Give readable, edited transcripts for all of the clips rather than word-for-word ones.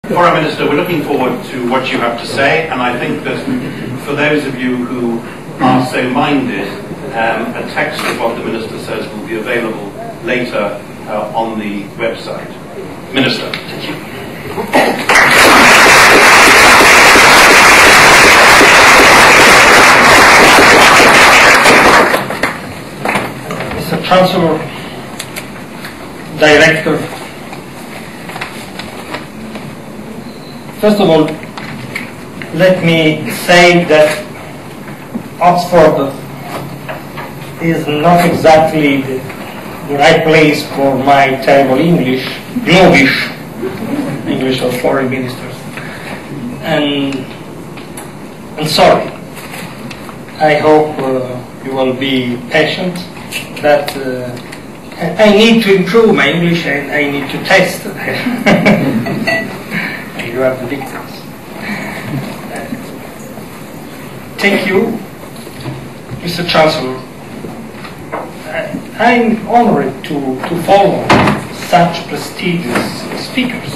Foreign Minister, we're looking forward to what you have to say, and I think that for those of you who are so minded, a text of what the Minister says will be available later on the website. Minister. Thank you. Mr. Chancellor, Director, first of all, let me say that Oxford is not exactly the right place for my terrible English, Globish English of foreign ministers. And I'm sorry. I hope you will be patient, that I need to improve my English and I need to test. You have the dictates. Thank you, Mr. Chancellor. I'm honored to follow such prestigious speakers.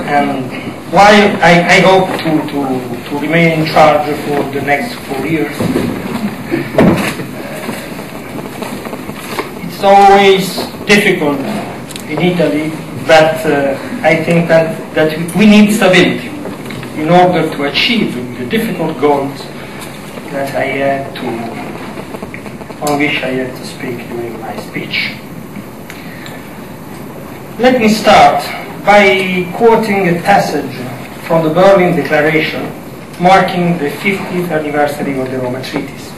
And while I hope to remain in charge for the next 4 years, it's always difficult in Italy, but I think that we need stability in order to achieve the difficult goals that I had on which I had to speak during my speech. Let me start by quoting a passage from the Berlin Declaration marking the 50th anniversary of the Roma Treaties.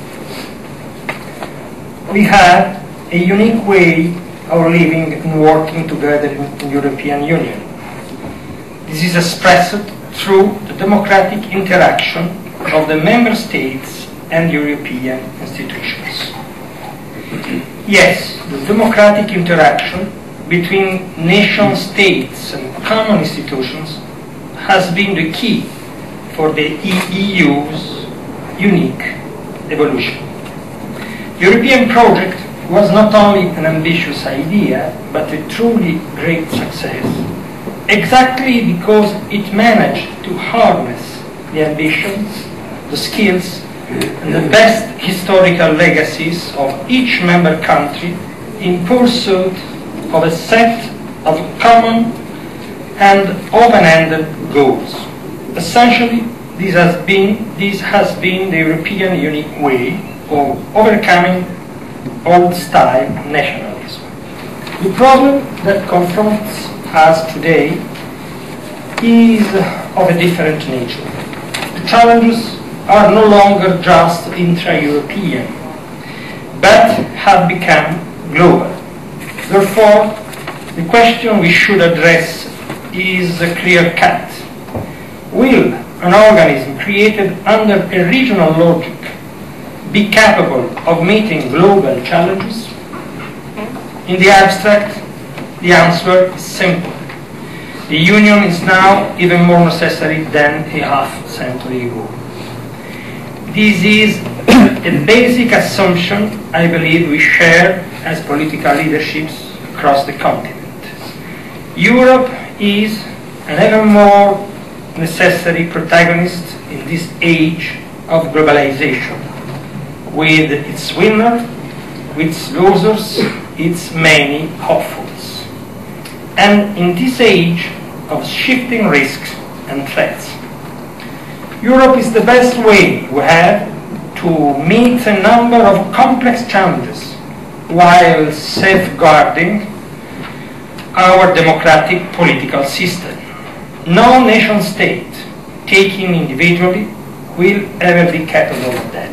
We have a unique way of living and working together in the European Union. This is expressed through the democratic interaction of the member states and European institutions. Yes, the democratic interaction between nation states and common institutions has been the key for the EU's unique evolution. The European project was not only an ambitious idea, but a truly great success, exactly because it managed to harness the ambitions, the skills, and the best historical legacies of each member country in pursuit of a set of common and open-ended goals. Essentially, this has been the European unique way of overcoming old-style nationalism. The problem that confronts us today is of a different nature. The challenges are no longer just intra-European, but have become global. Therefore, the question we should address is clear-cut. Will an organism created under a regional logic be capable of meeting global challenges? In the abstract, the answer is simple. The Union is now even more necessary than a half-century ago. This is a basic assumption I believe we share as political leaderships across the continent. Europe is an ever more necessary protagonist in this age of globalization, with its winners, with its losers, its many hopefuls. And in this age of shifting risks and threats, Europe is the best way we have to meet a number of complex challenges while safeguarding our democratic political system. No nation state, taken individually, will ever be capable of that.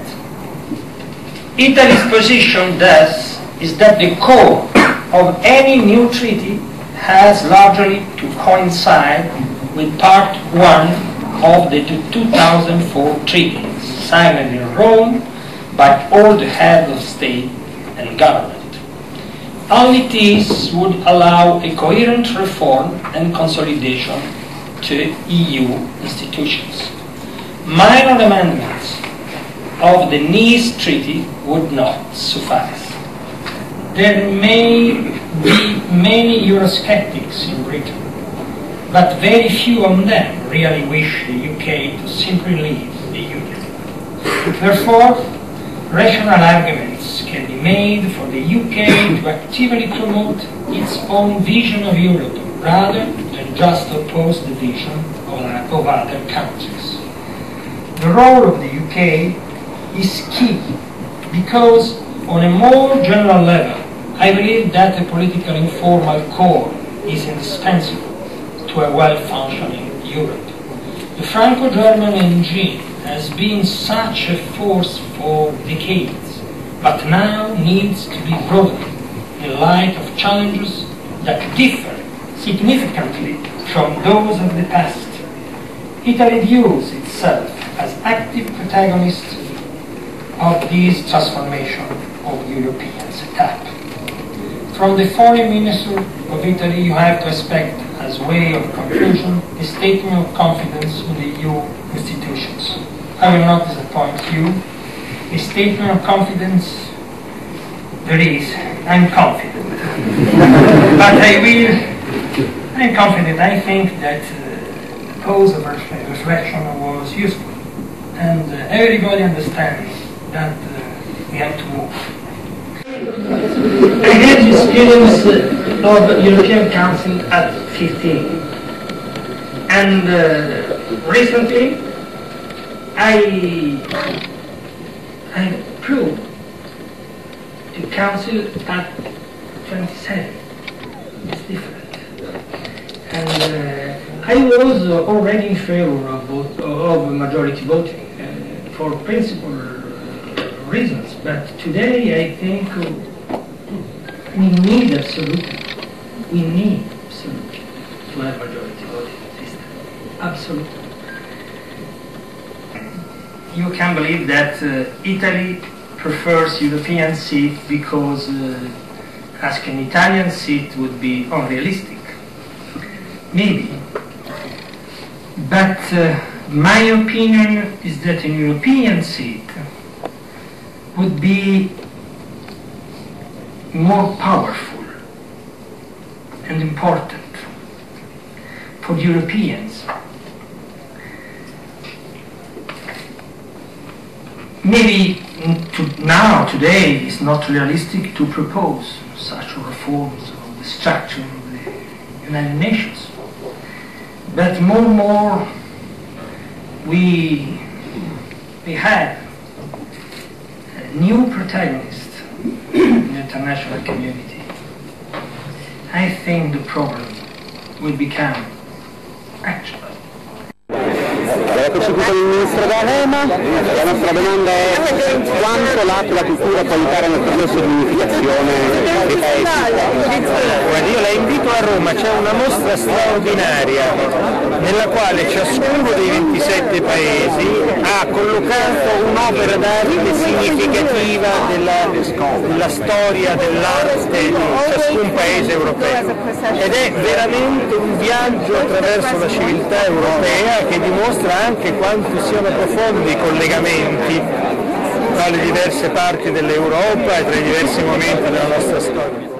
Italy's position, thus, is that the core of any new treaty has largely to coincide with Part 1 of the 2004 treaties, signed in Rome by all the heads of state and government. Only this would allow a coherent reform and consolidation to EU institutions. Minor amendments of the Nice Treaty would not suffice. There may be many Eurosceptics in Britain, but very few of them really wish the UK to simply leave the Union. Therefore, rational arguments can be made for the UK to actively promote its own vision of Europe rather than just oppose the vision of other countries. The role of the UK is key because, on a more general level, I believe that a political informal core is indispensable to a well-functioning Europe. The Franco-German engine has been such a force for decades, but now needs to be broadened in light of challenges that differ significantly from those of the past. Italy views itself as active protagonist of this transformation of European setup. From the Foreign Minister of Italy, you have to expect, as way of conclusion, a statement of confidence in the EU institutions. I will not disappoint you. A statement of confidence there is. I'm confident. But I'm confident. I think that the pause of reflection was useful. And everybody understands that we have to move. I had the experience of the European Council at 15. And recently, I proved the Council at 27. It's different. And I was already in favor of majority voting for principal reasons, but today I think we need absolutely to have majority voting system. Absolutely. You can believe that Italy prefers European seat because asking an Italian seat would be unrealistic. Maybe. But my opinion is that an European seat would be more powerful and important for Europeans. Maybe today, it's not realistic to propose such reforms of the structure of the United Nations. But more and more, we have new protagonists in the international community. I think the problem will become actual. È proseguito il ministro D'Alema. La nostra domanda è quanto l'arte e la cultura può aiutare nel processo di unificazione dei paesi. Guarda, io la invito a Roma, c'è una mostra straordinaria nella quale ciascuno dei 27 paesi ha collocato un'opera d'arte significativa della storia dell'arte di ciascun paese europeo, ed è veramente un viaggio attraverso la civiltà europea che dimostra anche quanto siano profondi i collegamenti tra le diverse parti dell'Europa e tra i diversi momenti della nostra storia.